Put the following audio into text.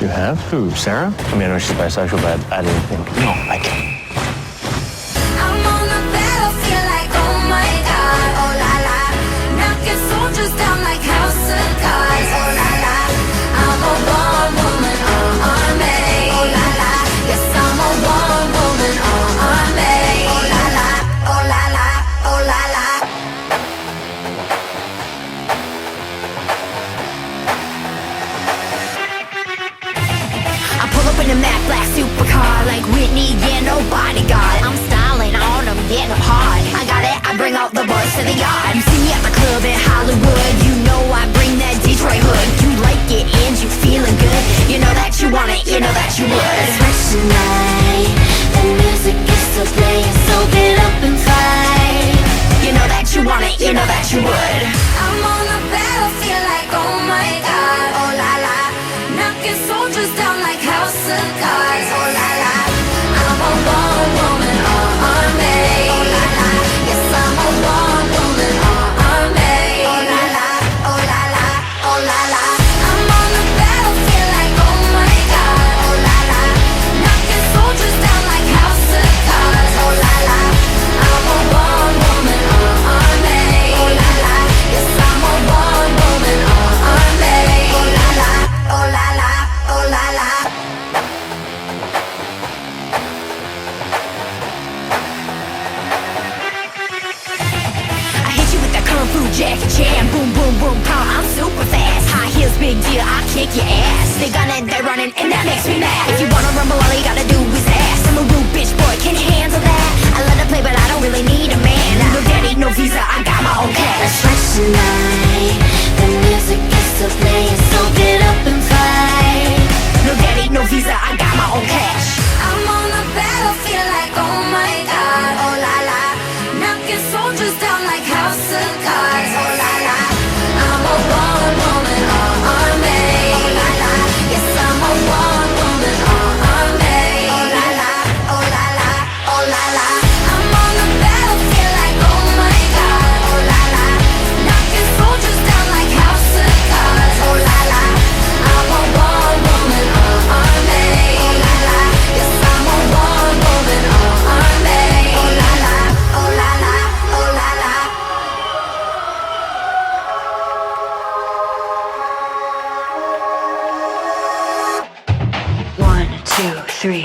You have? Who, Sarah? I mean, I know she's bisexual, but I didn't think... No, I can't. I'm on the battlefield like, oh my God, oh la la. Knocking soldiers down like house of cards, oh la la. I'm a one woman army, oh la la. Yes, I'm a one woman army, oh la la, oh la la, oh la la. I pull up in a matte black supercar like Whitney, yeah, no bodyguard. I'm styling on them, getting them hard. I got it, I bring all the boys to the yard. You see me at the club in Hollywood, you know I bring that Detroit hood. You like it and you feeling good, you know that you want it, you know that you would. It's fresh tonight, the music is still playing, so get up and fight. You know that you want it, you know that you would. I'm on the battlefield like, oh my God, oh la la. Knocking soldiers down like house of cards, oh la la. I'm a one woman army, oh la la. Yes, I'm a one woman army, oh la la, oh la la, oh la la. I'm on the battlefield like, oh my God, oh la la. Knocking soldiers down like house of cards, oh la la. I'm a one woman army, oh la la. Yes, I'm a one woman army, oh la la, oh la la, oh la la. I hit you with that kung fu Jackie Chan, boom boom boom pow. I'm super fast, high heels, big deal. I kick your ass. They gunning, they running, and that makes me mad. If you wanna rumble, all you gotta do is ask. I'm a rude bitch boy, can you handle that? I let her play, but I don't really need a man. No daddy, no visa, I got my own cash. It's fresh tonight, the music is still playing, so get up and fight. No daddy, no visa, I got my own cash. I'm on the battlefield like, oh my God, oh la la. Knocking soldiers down like house of cards, oh la la. I'm a one woman army, oh la la. Yes, I'm a one woman army, oh la la, oh la la, oh la la. I'm on the battlefield like, oh my God, oh la la. Knocking soldiers down like house of cards, oh la la. I'm a one woman army, oh la la. Yes, I'm a one woman army, oh la la, oh la la, oh la la. 1, 2, 3